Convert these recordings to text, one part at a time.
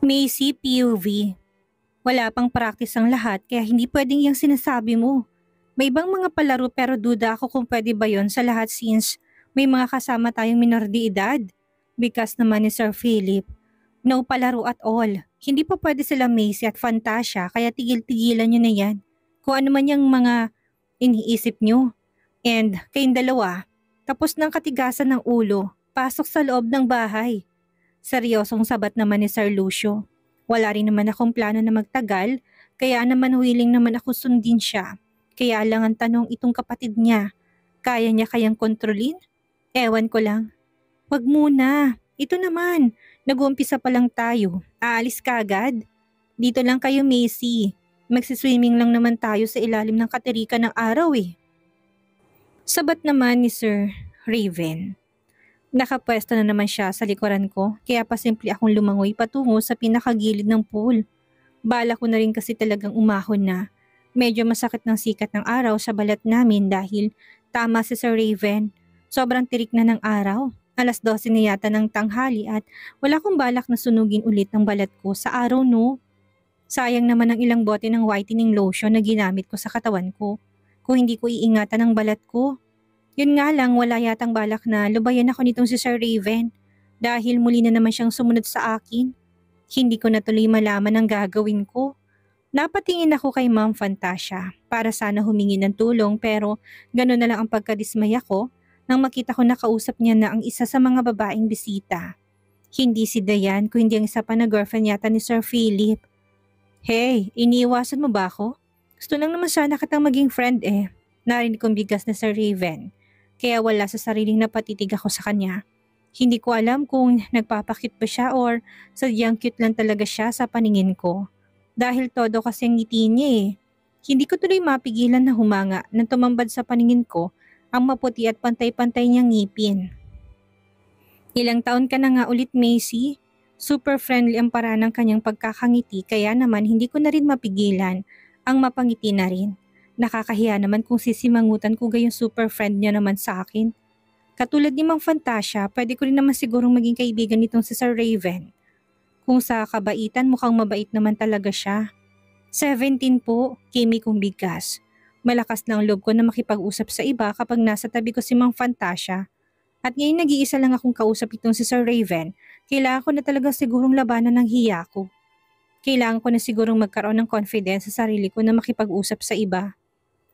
Macy, POV. Wala pang practice ang lahat kaya hindi pwedeng yung sinasabi mo. May ibang mga palaro pero duda ako kung pwede ba yon sa lahat since may mga kasama tayong minor de edad. Because naman ni Sir Philip, no palaro at all. Hindi pa pwede sila Macy at Fantasia kaya tigil-tigilan nyo na yan. Kung ano man yung mga iniisip nyo. And kayong dalawa, tapos ng katigasan ng ulo, pasok sa loob ng bahay. Seryosong sabat naman ni Sir Lucio. Wala rin naman akong plano na magtagal, kaya naman willing naman ako sundin siya. Kaya lang ang tanong itong kapatid niya, kaya niya kayang kontrolin? Ewan ko lang. Wag muna, ito naman, nag-uumpisa pa lang tayo, aalis ka agad. Dito lang kayo Macy, magsiswimming lang naman tayo sa ilalim ng katerikan ng araw eh. Sabat naman ni Sir Raven. Nakapwesto na naman siya sa likuran ko kaya pasimple akong lumangoy patungo sa pinakagilid ng pool. Bala ko na rin kasi talagang umahon na. Medyo masakit ng sikat ng araw sa balat namin dahil tama si Sir Raven. Sobrang tirik na ng araw. 12:00 na yata ng tanghali at wala kong balak na sunugin ulit ang balat ko sa araw no. Sayang naman ang ilang bote ng whitening lotion na ginamit ko sa katawan ko. Kung hindi ko iingatan ang balat ko. Yun nga lang wala yatang balak na lubayan ako nitong si Sir Raven dahil muli na naman siyang sumunod sa akin. Hindi ko na tuloy malaman ang gagawin ko. Napatingin ako kay Ma'am Fantasia para sana humingi ng tulong pero gano'n na lang ang pagkadismaya ko nang makita ko na kausap niya na ang isa sa mga babaeng bisita. Hindi si Dayan kundi ang isa pa na girlfriend yata ni Sir Philip. Hey, iniiwasan mo ba ako? Gusto lang naman sana kitang maging friend eh. Narinig kong bigas na Sir Raven. Kaya wala sa sariling napatitig ako sa kanya. Hindi ko alam kung nagpapakit ba siya or sadyang cute lang talaga siya sa paningin ko. Dahil todo kasi ang ngiti niya eh. Hindi ko tuloy mapigilan na humanga nang tumambad sa paningin ko ang maputi at pantay-pantay niyang ngipin. Ilang taon ka na nga ulit Macy? Super friendly ang paraan ng kanyang pagkakangiti kaya naman hindi ko na rin mapigilan ang mapangiti na rin. Nakakahiya naman kung sisimangutan ko gayong super friend niya naman sa akin. Katulad ni Mang Fantasia, pwede ko rin naman sigurong maging kaibigan nitong si Sir Raven. Kung sa kabaitan mukhang mabait naman talaga siya. 17 po, Kimi kong bigas. Malakas na ang loob ko na makipag-usap sa iba kapag nasa tabi ko si Mang Fantasia. At ngayon nag-iisa lang akong kausap itong si Sir Raven, kailangan ko na talagang sigurong labanan ng hiya ko. Kailangan ko na sigurong magkaroon ng confidence sa sarili ko na makipag-usap sa iba.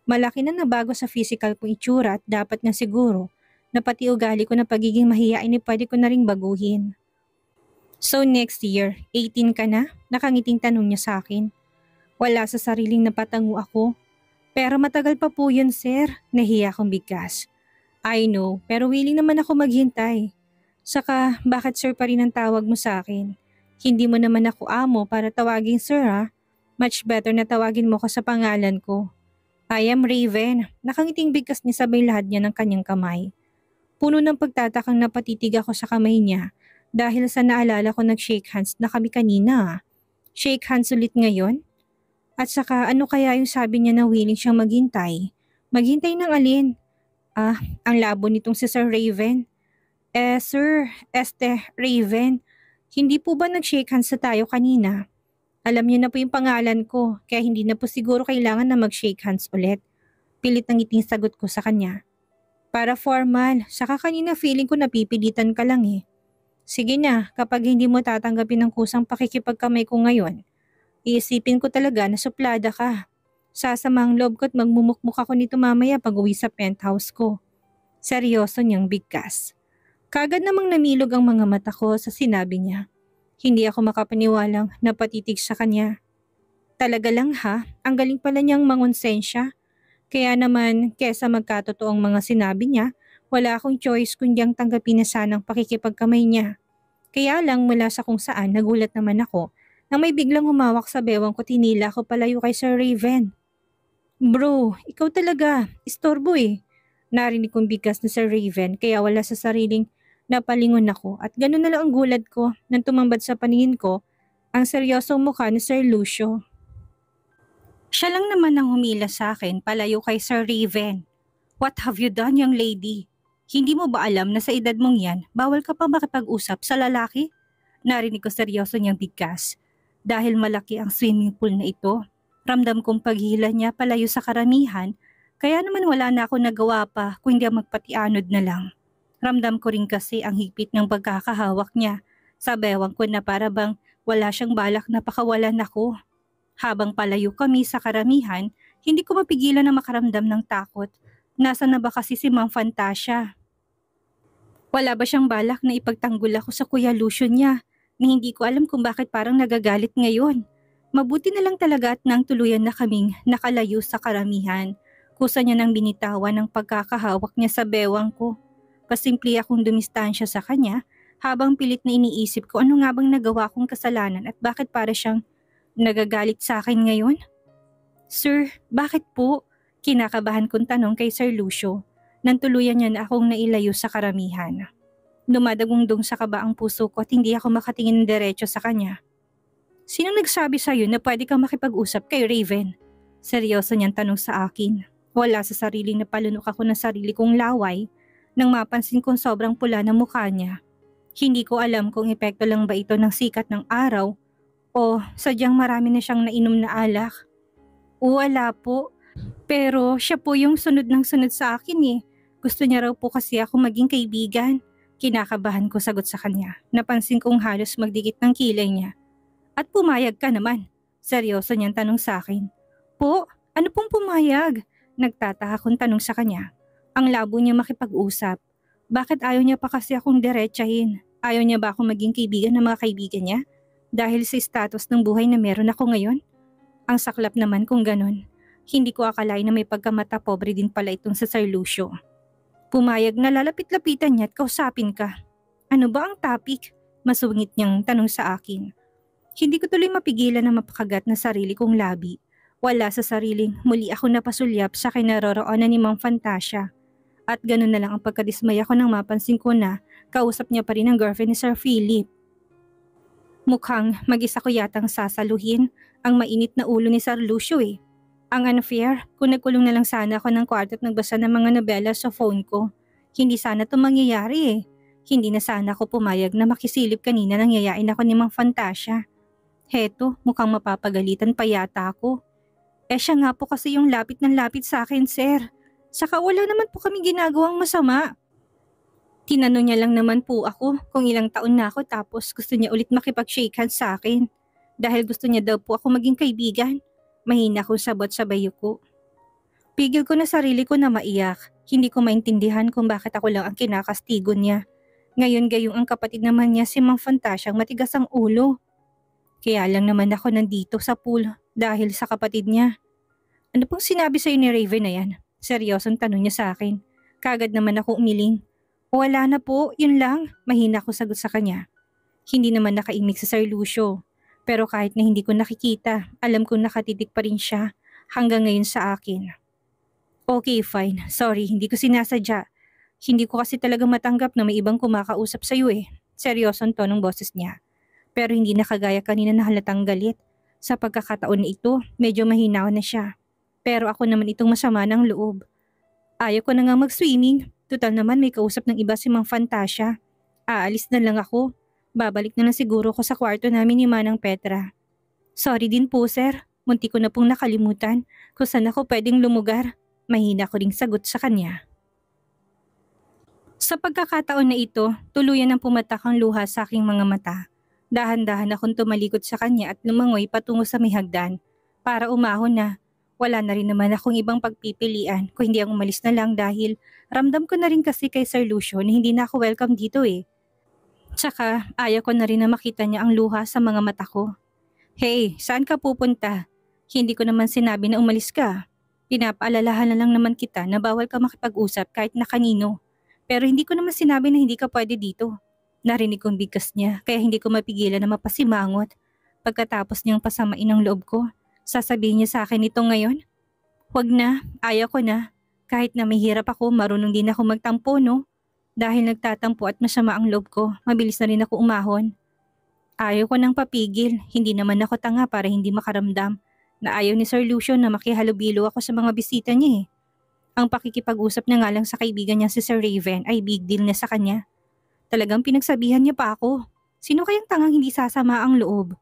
Malaki na nabago sa physical kong itsura at dapat na siguro na pati ugali ko na pagiging mahiyain ay pwede ko na ring baguhin. So next year, 18 ka na? Nakangiting tanong niya sa akin. Wala sa sariling napatango ako. Pero matagal pa po yun sir, nahiya akong bigkas. I know, pero willing naman ako maghintay. Saka bakit sir pa rin ang tawag mo sa akin? Hindi mo naman ako amo para tawagin sir ha? Much better na tawagin mo ko sa pangalan ko. I am Raven. Nakangiting bigkas ni sabay lahat niya ng kanyang kamay. Puno ng pagtatakang napatitig ako sa kamay niya dahil sa naalala ko nag-shake hands na kami kanina. Shake hands ulit ngayon? At saka ano kaya yung sabi niya na willing siyang maghintay? Maghintay ng alin? Ang labo nitong si Sir Raven. Sir, Raven, hindi po ba nag-shake hands na tayo kanina? Alam niyo na po yung pangalan ko, kaya hindi na po siguro kailangan na mag-shake hands ulit. Pilit ng ngiting sagot ko sa kanya. Para formal, saka kanina feeling ko napipilitan ka lang eh. Sige na, kapag hindi mo tatanggapin ang kusang pakikipagkamay ko ngayon, iisipin ko talaga na suplada ka. Sasamang loob ko at magmumukmuk ako nito mamaya pag uwi sa penthouse ko. Seryoso niyang bigkas. Kagad namang namilog ang mga mata ko sa sinabi niya. Hindi ako makapaniwalang napatitig sa kanya. Talaga lang ha, ang galing pala niyang mangonsensya. Kaya naman, kesa magkatotoong mga sinabi niya, wala akong choice kundi ang tanggapin na sanang pakikipagkamay niya. Kaya lang mula sa kung saan nagulat naman ako nang may biglang humawak sa bewang ko tinila ko palayo kay Sir Raven. Bro, ikaw talaga, istorbo eh. Narinig kong bigkas na Sir Raven kaya wala sa sariling napalingon ako at gano'n na lang ang gulat ko nang tumambad sa paningin ko ang seryosong mukha ni Sir Lucio. Siya lang naman ang humila sa akin palayo kay Sir Raven. What have you done, young lady? Hindi mo ba alam na sa edad mong yan, bawal ka pa makipag-usap sa lalaki? Narinig ko seryoso niyang bigkas. Dahil malaki ang swimming pool na ito, ramdam kong paghila niya palayo sa karamihan, kaya naman wala na ako nagawa pa kundi ang magpatianod na lang. Ramdam ko rin kasi ang higpit ng pagkakahawak niya. Sa bewang ko na para bang wala siyang balak na pakawalan ako. Habang palayo kami sa karamihan, hindi ko mapigilan na makaramdam ng takot. Nasa na ba kasi si Ma'am Fantasia? Wala ba siyang balak na ipagtanggol ako sa Kuya Lucio niya na hindi ko alam kung bakit parang nagagalit ngayon? Mabuti na lang talaga at nang tuluyan na kaming nakalayo sa karamihan. Kusa niya nang binitawan ng pagkakahawak niya sa bewang ko. Pasimpli akong dumistansya sa kanya habang pilit na iniisip ko ano nga bang nagawa kong kasalanan at bakit para siyang nagagalit sa akin ngayon. Sir, bakit po? Kinakabahan kong tanong kay Sir Lucio. Nang tuluyan niya na akong nailayo sa karamihan. Dumadagundong sa kaba ang puso ko at hindi ako makatingin ng diretso sa kanya. Sino nagsabi sa'yo na pwede kang makipag-usap kay Raven? Seryoso niyang tanong sa akin. Wala sa sariling napalunok ako ng sarili kong laway nang mapansin kong sobrang pula ng mukha niya. Hindi ko alam kung epekto lang ba ito ng sikat ng araw o sadyang marami na siyang nainom na alak. Wala po. Pero siya po yung sunod ng sunod sa akin eh. Gusto niya raw po kasi ako maging kaibigan. Kinakabahan ko sagot sa kanya. Napansin kong halos magdikit ng kilay niya. At pumayag ka naman. Seryoso niyang tanong sa akin. Po, ano pong pumayag? Nagtataka kong tanong sa kanya. Ang labo niya makipag-usap. Bakit ayaw niya pa kasi akong diretsahin? Ayaw niya ba akong maging kaibigan ng mga kaibigan niya? Dahil sa status ng buhay na meron ako ngayon? Ang saklap naman kung ganun. Hindi ko akalain na may pagkamata pobre din pala itong sa Sir Lucio. Pumayag na lalapit-lapitan niya at kausapin ka. Ano ba ang topic? Masungit niyang tanong sa akin. Hindi ko tuloy mapigilan na mapakagat na sarili kong labi. Wala sa sariling muli ako napasulyap sa kinaroroonan ni Ma'am Fantasia. At ganun na lang ang pagkadismaya ko nang mapansin ko na kausap niya pa rin ang girlfriend ni Sir Philip. Mukhang mag-isa ko yatang sasaluhin ang mainit na ulo ni Sir Lucio eh. Ang unfair, kung nagkulong na lang sana ako ng kwarto at nagbasa ng mga nobela sa phone ko. Hindi sana ito mangyayari eh. Hindi na sana ako pumayag na makisilip kanina nang yayain ako ni Mang Fantasia. Heto, mukhang mapapagalitan pa yata ako. Siya nga po kasi yung lapit ng lapit sa akin, sir. Saka wala naman po kami ginagawang masama. Tinanong niya lang naman po ako kung ilang taon na ako tapos gusto niya ulit makipag-shake hands sa akin. Dahil gusto niya daw po ako maging kaibigan. Mahina kong sabot sa bayo ko. Pigil ko na sarili ko na maiyak. Hindi ko maintindihan kung bakit ako lang ang kinakastigo niya. Ngayon gayong ang kapatid naman niya si Mang Fantasia ang matigas ang ulo. Kaya lang naman ako nandito sa pool dahil sa kapatid niya. Ano pong sinabi sa'yo ni Raven na yan? Seryosong tanong niya sa akin. Kagad naman ako umiling. Wala na po, yun lang. Mahina ko sagot sa kanya. Hindi naman nakaimik sa Sir Lucio. Pero kahit na hindi ko nakikita, alam kong nakatitik pa rin siya hanggang ngayon sa akin. Okay, fine. Sorry, hindi ko sinasadya. Hindi ko kasi talaga matanggap na may ibang kumakausap sa'yo eh. Seryosong tonong boses niya. Pero hindi na kagaya kanina na halatang galit. Sa pagkakataon na ito, medyo mahinaw na siya. Pero ako naman itong masama ng loob. Ayaw ko na nga mag-swimming. Total naman may kausap ng iba si Mang Fantasia. Aalis na lang ako. Babalik na lang siguro ko sa kwarto namin ni Manang Petra. Sorry din po sir, munti ko na pong nakalimutan kung saan ako pwedeng lumugar. Mahina ko ring sagot sa kanya. Sa pagkakataon na ito, tuluyan ang pumatak ang luha sa aking mga mata. Dahan-dahan akong tumalikod sa kanya at lumangoy patungo sa may hagdan. Para umahon na, wala na rin naman akong ibang pagpipilian kung hindi ang umalis na lang dahil ramdam ko na rin kasi kay Sir Lucio na hindi na ako welcome dito eh. Tsaka ayaw ko na rin na makita niya ang luha sa mga mata ko. Hey, saan ka pupunta? Hindi ko naman sinabi na umalis ka. Pinapaalalahan na lang naman kita na bawal ka makipag-usap kahit na kanino. Pero hindi ko naman sinabi na hindi ka pwede dito. Narinig kong bigkas niya kaya hindi ko mapigilan na mapasimangot. Pagkatapos niyang pasamain ang loob ko, sasabihin niya sa akin ito ngayon? Huwag na, ayaw ko na. Kahit na mahirap ako, marunong din ako magtampo no? Dahil nagtatampo at masama ang loob ko, mabilis na rin ako umahon. Ayaw ko nang papigil, hindi naman ako tanga para hindi makaramdam na ayaw ni Sir Lucio na makihalubilo ako sa mga bisita niya eh. Ang pakikipag-usap niya nga lang sa kaibigan niya si Sir Raven ay big deal na sa kanya. Talagang pinagsabihan niya pa ako. Sino kayang tangang hindi sasama ang loob?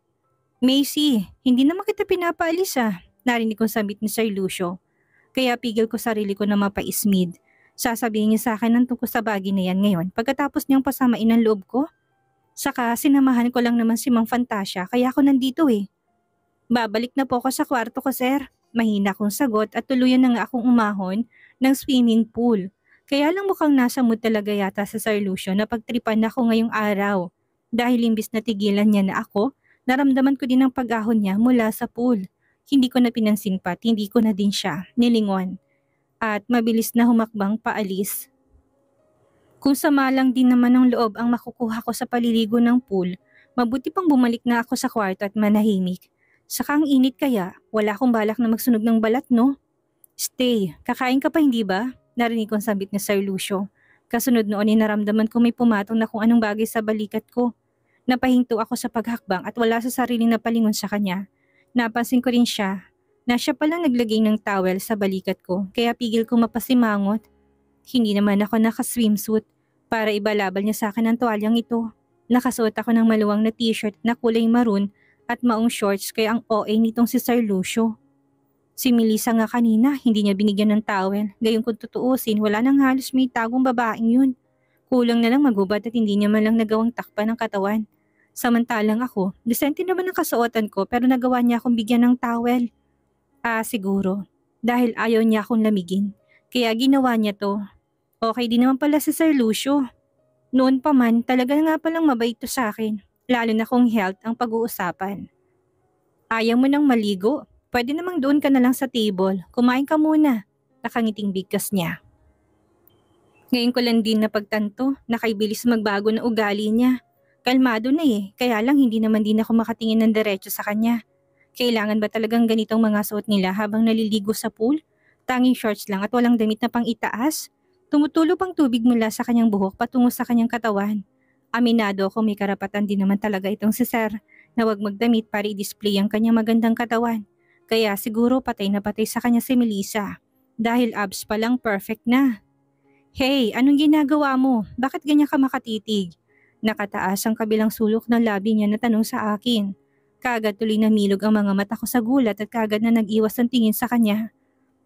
Macy, hindi naman kita pinapaalis ah. Narinig kong sambit ni Sir Lucio. Kaya pigil ko sarili ko na mapaismid. Sasabihin niya sa akin ang tungkol sa bagay na yan ngayon pagkatapos niyang pasamain ang loob ko. Saka sinamahan ko lang naman si Mang Fantasia kaya ako nandito eh. Babalik na po ako sa kwarto ko sir. Mahina kong sagot at tuluyan na nga akong umahon ng swimming pool. Kaya lang mukhang nasa mood talaga yata sa Sir Lucio na pagtripan ako ngayong araw. Dahil imbis na tigilan niya na ako, naramdaman ko din ang pag-ahon niya mula sa pool. Hindi ko na pinansin pat, hindi ko na din siya nilingon. At mabilis na humakbang paalis. Kung sama lang din naman ng loob ang makukuha ko sa paliligo ng pool, mabuti pang bumalik na ako sa kwarto at manahimik. Saka ang init kaya, wala akong balak na magsunog ng balat no? Stay, kakain ka pa hindi ba? Narinig kong sambit ni Sir Lucio. Kasunod noon ay naramdaman ko may pumatong na kung anong bagay sa balikat ko. Napahinto ako sa paghakbang at wala sa sariling napalingon sa kanya. Napansin ko rin siya na siya palang naglagay ng towel sa balikat ko kaya pigil ko mapasimangot. Hindi naman ako naka-swimsuit para ibalabal niya sa akin ang tuwalyang ito. Nakasuot ako ng maluwang na t-shirt na kulay maroon at maong shorts kaya ang OA nitong si Sir Lucio. Si Melissa nga kanina hindi niya binigyan ng towel. Gayong kung tutuusin wala nang halos may tagong babaeng yun. Kulang na lang magubad at hindi niya man lang nagawang takpan ng katawan. Samantalang ako, disente naman ang kasuotan ko pero nagawa niya akong bigyan ng towel. Siguro. Dahil ayaw niya akong lamigin. Kaya ginawa niya to. Okay din naman pala si Sir Lucio. Noon pa man, talaga nga palang mabait to sa akin. Lalo na kung health ang pag-uusapan. Ayaw mo nang maligo? Pwede namang doon ka na lang sa table. Kumain ka muna. Nakangiting bigkas niya. Ngayon ko lang din napagtanto na kay bilis magbago ng ugali niya. Kalmado na kaya lang hindi naman din ako makatingin ng diretso sa kanya. Kailangan ba talagang ganitong mga suot nila habang naliligo sa pool? Tanging shorts lang at walang damit na pang itaas? Tumutulo pang tubig mula sa kanyang buhok patungo sa kanyang katawan. Aminado ako may karapatan din naman talaga itong si Sir na wag magdamit para i-display ang kanyang magandang katawan. Kaya siguro patay na patay sa kanya si Melissa. Dahil abs pa lang perfect na. Hey, anong ginagawa mo? Bakit ganyan ka makatitig? Nakataas ang kabilang sulok ng labi niya na tanong sa akin. Kaagad tuloy na milog ang mga mata ko sa gulat at kaagad na nag-iwas ang tingin sa kanya.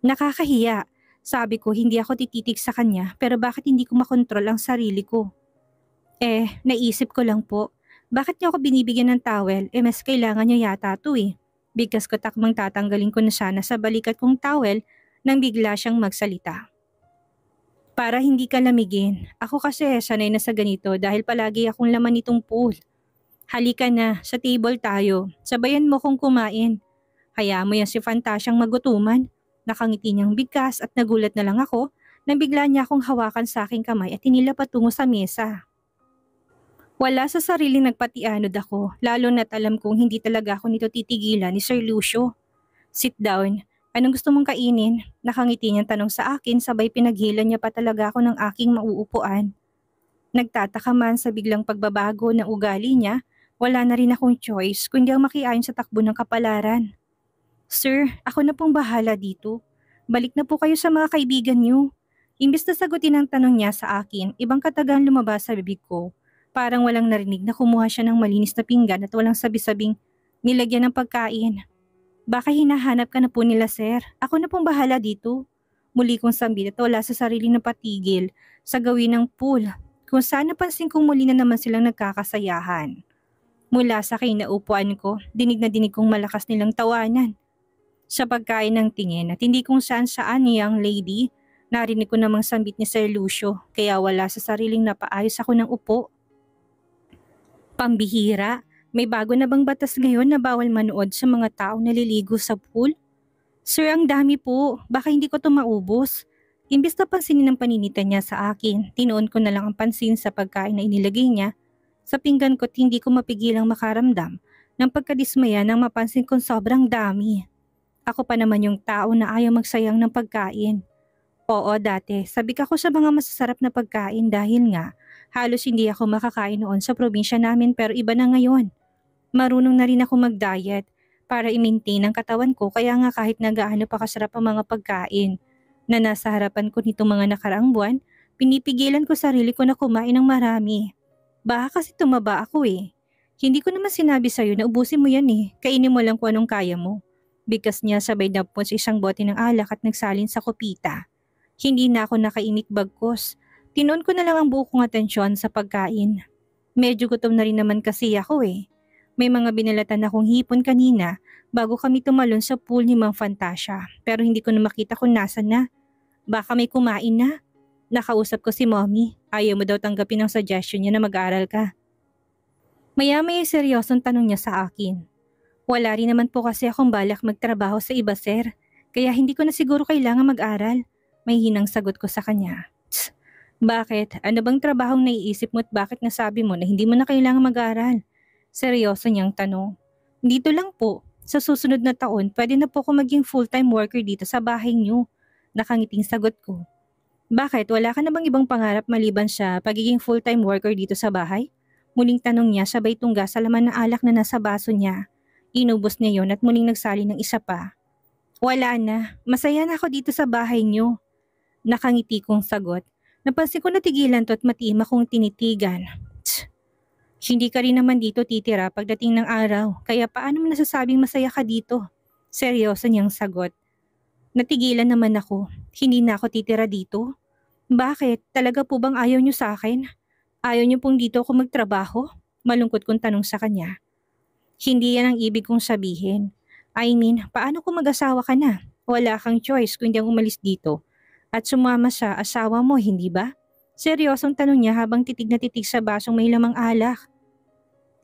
Nakakahiya. Sabi ko hindi ako tititig sa kanya pero bakit hindi ko makontrol ang sarili ko? Naisip ko lang po. Bakit niyo ako binibigyan ng towel? Mas kailangan niya yata to Bigkas ko takmang tatanggalin ko na sana sa balikat kong towel nang bigla siyang magsalita. Para hindi ka lamigin. Ako kasi sanay na sa ganito dahil palagi akong laman nitong pool. Halika na, sa table tayo. Sabayan mo kong kumain. Hayaan mo yan si Fantasiang magutuman. Nakangiti niyang bigkas at nagulat na lang ako nang bigla niya akong hawakan sa aking kamay at hinila patungo sa mesa. Wala sa sariling nagpatianod ako, lalo na't alam kong hindi talaga ako nito titigilan ni Sir Lucio. Sit down. Anong gusto mong kainin? Nakangiti niyang tanong sa akin sabay pinaghilan niya pa talaga ako ng aking mauupuan. Nagtataka man sa biglang pagbabago ng ugali niya, wala na rin akong choice kundi ang makiayon sa takbo ng kapalaran. Sir, ako na pong bahala dito. Balik na po kayo sa mga kaibigan niyo. Imbis na sagutin ang tanong niya sa akin, ibang katagang lumabas sa bibig ko. Parang walang narinig na kumuha siya ng malinis na pinggan at walang sabi-sabing nilagyan ng pagkain. Baka hinahanap ka na po nila sir. Ako na pong bahala dito. Muli kong sambit at wala sa sarili na patigil sa gawin ng pool. Kung saan napansin kong muli na naman silang nagkakasayahan. Mula sa kinaupuan ko, dinig na dinig kong malakas nilang tawanan. Sa pagkain ng tingin at hindi kung saan-saan ni young lady, narinig ko namang sambit ni Sir Lucio kaya wala sa sariling napaayos ako ng upo. Pambihira. May bago na bang batas ngayon na bawal manood sa mga taong naliligo sa pool? Sir, ang dami po. Baka hindi ko to maubos. Imbis na pansinin ang paninita niya sa akin, tinuon ko na lang ang pansin sa pagkain na inilagay niya. Sa pinggan ko't hindi ko mapigilang makaramdam ng pagkadismaya nang mapansin kong sobrang dami. Ako pa naman yung tao na ayaw magsayang ng pagkain. Oo, dati, sabik ako sa mga masasarap na pagkain dahil nga halos hindi ako makakain noon sa probinsya namin pero iba na ngayon. Marunong na rin ako mag-diet para i-maintain ang katawan ko kaya nga kahit nagaano pa kasarap ang mga pagkain na nasa harapan ko nitong mga nakaraang buwan, pinipigilan ko sarili ko na kumain ng marami. Baka kasi tumaba ako Hindi ko naman sinabi sa'yo na ubusin mo yan eh. Kainin mo lang kung anong kaya mo. Bigkas niya sabay napon sa isang bote ng alak at nagsalin sa kopita. Hindi na ako nakaimik bagkos. Tinuon ko na lang ang buo kong atensyon sa pagkain. Medyo gutom na rin naman kasi ako eh. May mga binalatan akong hipon kanina bago kami tumalon sa pool ni Mang Fantasia. Pero hindi ko na makita kung nasan na. Baka may kumain na. Nakausap ko si Mommy. Ayaw mo daw tanggapin ang suggestion niya na mag-aral ka. Maya-maya seryosong tanong niya sa akin. Wala rin naman po kasi akong balak magtrabaho sa iba, sir. Kaya hindi ko na siguro kailangan mag-aral. May hinang sagot ko sa kanya. Tsk, bakit? Ano bang trabahong naiisip mo at bakit nasabi mo na hindi mo na kailangan mag-aral? Seryoso niyang tanong. Dito lang po. Sa susunod na taon, pwede na po ako maging full-time worker dito sa bahay niyo. Nakangiting sagot ko. Bakit? Wala ka na bang ibang pangarap maliban sa pagiging full-time worker dito sa bahay? Muling tanong niya sabay tungga sa laman ng alak na nasa baso niya. Inubos niya yon at muling nagsali ng isa pa. Wala na. Masaya na ako dito sa bahay niyo. Nakangiti kong sagot. Napansin ko na tigilan to at matima kong tinitigan. Tsk. Hindi ka rin naman dito titira pagdating ng araw. Kaya paano mo nasasabing masaya ka dito? Seryoso niyang sagot. Natigilan naman ako. Hindi na ako titira dito. Bakit? Talaga po bang ayaw niyo sa akin? Ayaw niyo pong dito ako magtrabaho? Malungkot kong tanong sa kanya. Hindi yan ang ibig kong sabihin. I mean, paano kung mag-asawa ka na? Wala kang choice kung hindi ang umalis dito. At sumama sa asawa mo, hindi ba? Seryosong tanong niya habang titig na titig sa basong may lamang alak.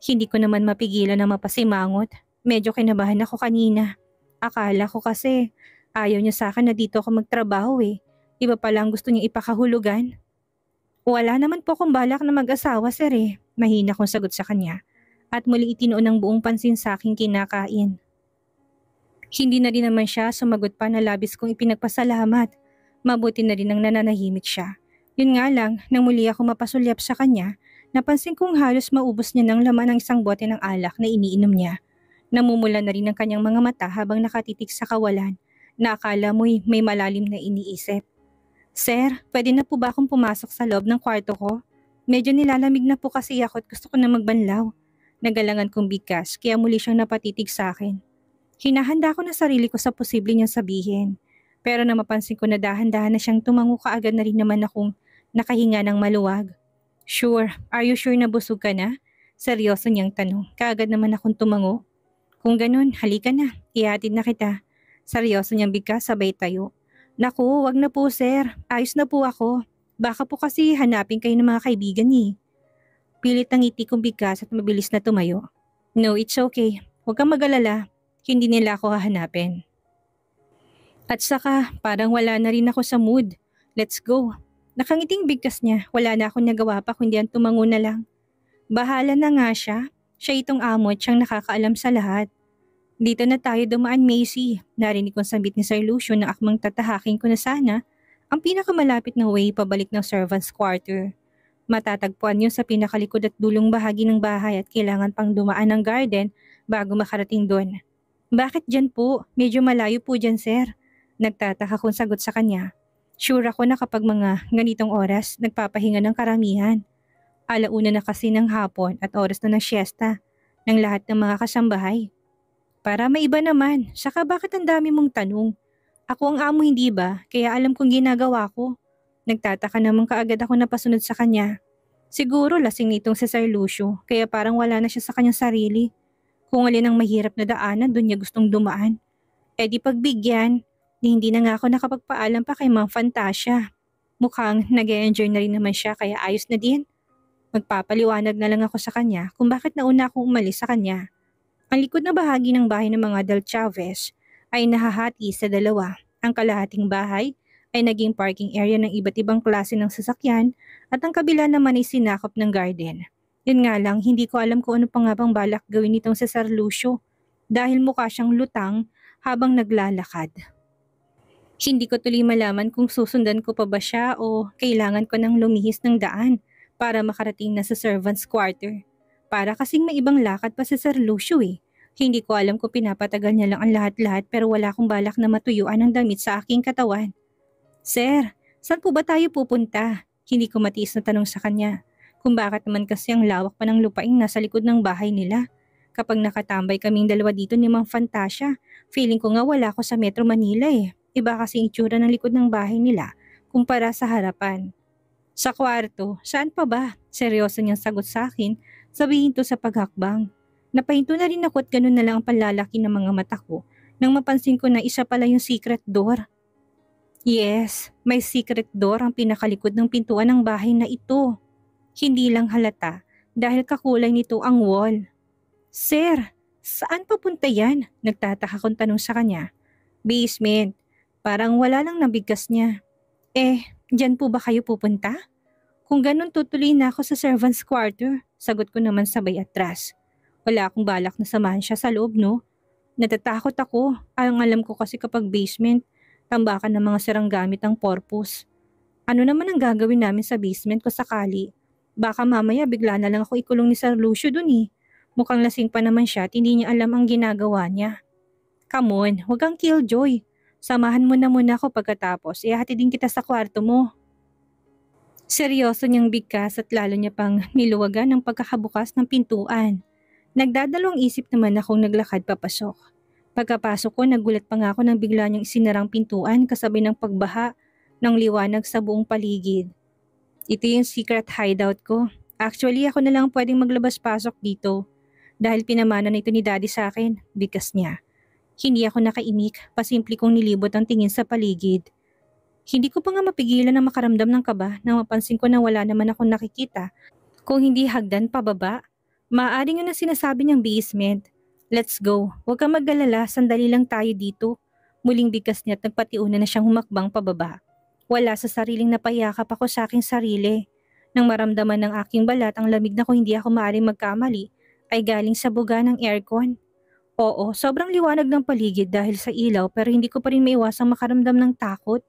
Hindi ko naman mapigilan na mapasimangot. Medyo kinabahan ako kanina. Akala ko kasi ayaw niya sa akin na dito ako magtrabaho eh. Iba pala ang gusto niya ipakahulugan. Wala naman po akong balak na mag-asawa, sir eh. Mahina kong sagot sa kanya. At muli itinoon ng buong pansin sa aking kinakain. Hindi na rin naman siya sumagot pa na labis kong ipinagpasalamat. Mabuti na rin ang nananahimik siya. Yun nga lang, nang muli ako mapasulyap sa kanya, napansin kong halos maubos niya ng laman ng isang bote ng alak na iniinom niya. Namumula na rin ang kanyang mga mata habang nakatitig sa kawalan na akala mo'y may malalim na iniisip. Sir, pwede na po ba akong pumasok sa loob ng kwarto ko? Medyo nilalamig na po kasi ako at gusto ko na magbanlaw. Nagalangan kong bigkas kaya muli siyang napatitig sa akin. Hinahanda ko na sarili ko sa posible niyang sabihin. Pero na mapansin ko na dahan-dahan na siyang tumango kaagad na rin naman akong nakahinga ng maluwag. Sure, are you sure na busog ka na? Seryoso niyang tanong. Kaagad naman akong tumango. Kung ganun, halika na. Ihatid na kita. Seryoso niyang bigkas sabay tayo. Naku, wag na po sir. Ayos na po ako. Baka po kasi hanapin kayo ng mga kaibigan eh. Pilit ang ngiti kong bigkas at mabilis na tumayo. No, it's okay. Huwag kang mag-alala. Hindi nila ako hahanapin. At saka, parang wala na rin ako sa mood. Let's go. Nakangiting bigkas niya. Wala na akong nagawa pa kundi ang tumango na lang. Bahala na nga siya. Siya itong amo at siyang nakakaalam sa lahat. Dito na tayo dumaan, Macy. Narinig kong sambit ni Sir Lucio na akmang tatahakin ko na sana ang pinakamalapit na way pabalik ng servants' quarter. Matatagpuan yun sa pinakalikod at dulong bahagi ng bahay at kailangan pang dumaan ng garden bago makarating doon. Bakit dyan po? Medyo malayo po dyan, sir. Nagtataka kong sagot sa kanya. Sure ako na kapag mga ganitong oras, nagpapahinga ng karamihan. Alauna na kasi ng hapon at oras na ng siesta ng lahat ng mga kasambahay. Para maiba naman, saka bakit ang dami mong tanong? Ako ang amo hindi ba, kaya alam kong ginagawa ko. Nagtataka naman kaagad ako napasunod sa kanya. Siguro lasing nitong si Sir Lucio, kaya parang wala na siya sa kanyang sarili. Kung alin ang mahirap na daanan, doon niya gustong dumaan. Eh di pagbigyan, hindi na nga ako nakapagpaalam pa kay Mang Fantasia. Mukhang nag-e-enjoy na rin naman siya kaya ayos na din. Magpapaliwanag na lang ako sa kanya kung bakit nauna akong umalis sa kanya. Ang likod na bahagi ng bahay ng mga Del Chavez ay nahahati sa dalawa. Ang kalahating bahay ay naging parking area ng iba't ibang klase ng sasakyan at ang kabila naman ay sinakop ng garden. Yun nga lang, hindi ko alam kung ano pa nga bang balak gawin nitong si Sir Lucio dahil mukha siyang lutang habang naglalakad. Hindi ko tuloy malaman kung susundan ko pa ba siya o kailangan ko nang lumihis ng daan para makarating na sa servants' quarter. Para kasing may ibang lakad pa si Sir Lucio eh. Hindi ko alam kung pinapatagal niya lang ang lahat-lahat pero wala akong balak na matuyuan ang damit sa aking katawan. Sir, saan po ba tayo pupunta? Hindi ko matiis na tanong sa kanya. Kung bakit naman kasi ang lawak pa ng lupaing nasa likod ng bahay nila. Kapag nakatambay kaming dalawa dito ni Mang Fantasia, feeling ko nga wala ako sa Metro Manila eh. Iba kasi ang itsura ng likod ng bahay nila kumpara sa harapan. Sa kwarto, saan pa ba? Seryoso niyang sagot sa akin, sabihin to sa paghakbang. Napahinto na rin ako at ganun na lang ang panlalaki ng mga mata ko nang mapansin ko na isa pala yung secret door. Yes, may secret door ang pinakalikod ng pintuan ng bahay na ito. Hindi lang halata dahil kakulay nito ang wall. Sir, saan papunta yan? Nagtataka kong tanong sa kanya. Basement. Parang wala lang nabigkas niya. Diyan po ba kayo pupunta? Kung ganun tutuloy na ako sa servant's quarter. Sagot ko naman sabay atras. Wala akong balak na samahan siya sa loob, no? Natatakot ako. Ang alam ko kasi kapag basement, tambakan ng mga sirang gamit ang purpose. Ano naman ang gagawin namin sa basement ko sakali? Baka mamaya bigla na lang ako ikulong ni Sir Lucio dun eh. Mukhang lasing pa naman siya at hindi niya alam ang ginagawa niya. Come on, huwag kang killjoy. Samahan mo na muna ako pagkatapos. Ihatid din kita sa kwarto mo. Seryoso niyang bigkas at lalo niya pang niluwagan ng pagkakabukas ng pintuan. Nagdadalawang isip naman akong naglakad papasok. Pagkapasok ko, nagulat pa nga ako nang bigla niyang isinarang pintuan kasabay ng pagbaha ng liwanag sa buong paligid. Ito yung secret hideout ko. Actually, ako na lang pwedeng maglabas-pasok dito. Dahil pinamana na ito ni Daddy sa akin, bigas niya. Hindi ako nakaimik, pasimple kong nilibot ang tingin sa paligid. Hindi ko pa nga mapigilan na makaramdam ng kaba nang mapansin ko na wala naman akong nakikita. Kung hindi hagdan pababa, maaari nga na sinasabi niyang basement. Let's go, huwag kang mag-alala, sandali lang tayo dito. Muling bigas niya at nagpatiuna na siyang humakbang pababa. Wala sa sariling napayakap ako sa aking sarili. Nang maramdaman ng aking balat ang lamig na kung hindi ako maaaring magkamali, ay galing sa buga ng aircon. Oo, sobrang liwanag ng paligid dahil sa ilaw pero hindi ko pa rin maiwasang makaramdam ng takot.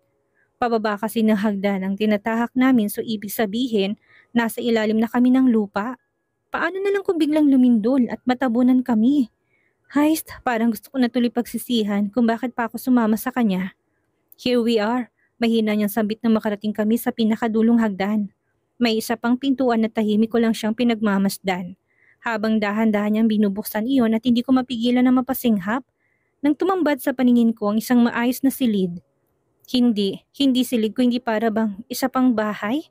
Pababa kasi ng hagdan ang tinatahak namin so ibig sabihin nasa ilalim na kami ng lupa. Paano na lang kung biglang lumindol at matabunan kami? Heist, parang gusto ko na tuloy pagsisihan kung bakit pa ako sumama sa kanya. Here we are. Mahina niyang sambit na makarating kami sa pinakadulong hagdan. May isa pang pintuan na tahimik ko lang siyang pinagmamasdan. Habang dahan-dahan niyang binubuksan iyon at hindi ko mapigilan na mapasinghap, nang tumambad sa paningin ko ang isang maayos na silid. Hindi silid ko, hindi para bang isa pang bahay?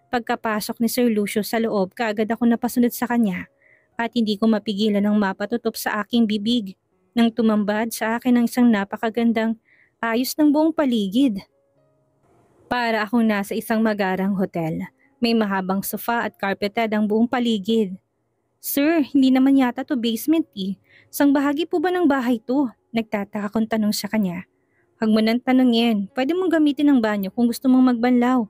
Pagkapasok ni Sir Lucio sa loob, kaagad ako napasunod sa kanya at hindi ko mapigilan ng mapatutop sa aking bibig nang tumambad sa akin ang isang napakagandang ayos ng buong paligid. Para akong nasa isang magarang hotel. May mahabang sofa at carpeted ang buong paligid. Sir, hindi naman yata to basement eh. Sang bahagi po ba ng bahay to? Nagtataka kong tanong sa kanya. Huwag mo nang tanongin, pwede mong gamitin ang banyo kung gusto mong magbanlaw.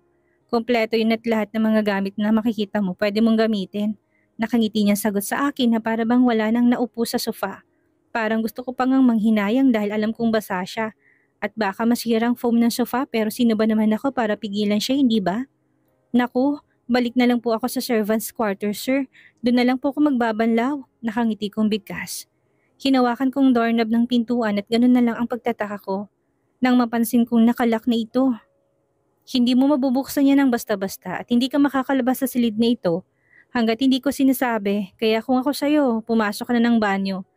Kompleto yun at lahat ng mga gamit na makikita mo pwede mong gamitin. Nakangiti niyang sagot sa akin na para bang wala nang naupo sa sofa. Parang gusto ko pang manghinayang dahil alam kong basa siya. At baka masira ang foam ng sofa pero sino ba naman ako para pigilan siya, hindi ba? Naku, balik na lang po ako sa servant's quarter, sir. Doon na lang po ako magbabanlaw. Nakangiti kong bigkas. Hinawakan kong doorknob ng pintuan at ganun na lang ang pagtataka ko. Nang mapansin kong nakalak na ito. Hindi mo mabubuksan yan ng basta-basta at hindi ka makakalabas sa silid na ito hanggat hindi ko sinasabi. Kaya kung ako sa'yo, pumasok ka na ng banyo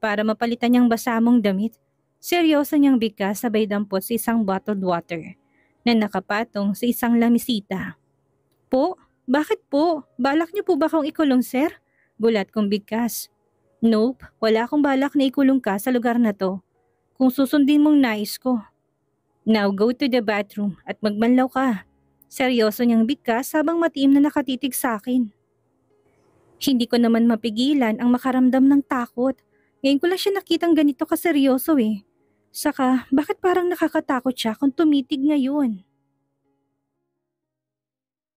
para mapalitan niyang basa mong damit. Seryoso niyang bigkas sabay dampot sa isang bottled water na nakapatong sa isang lamisita. Po? Bakit po? Balak niyo po ba akong ikulong, sir? Gulat kong bigkas. Nope, wala akong balak na ikulong ka sa lugar na to. Kung susundin mong nais ko. Now go to the bathroom at magbanlaw ka. Seryoso niyang bigkas habang matiim na nakatitig sa akin. Hindi ko naman mapigilan ang makaramdam ng takot. Ngayon ko lang siya nakitang ganito kaseryoso eh. Saka, bakit parang nakakatakot siya kung tumitig ngayon?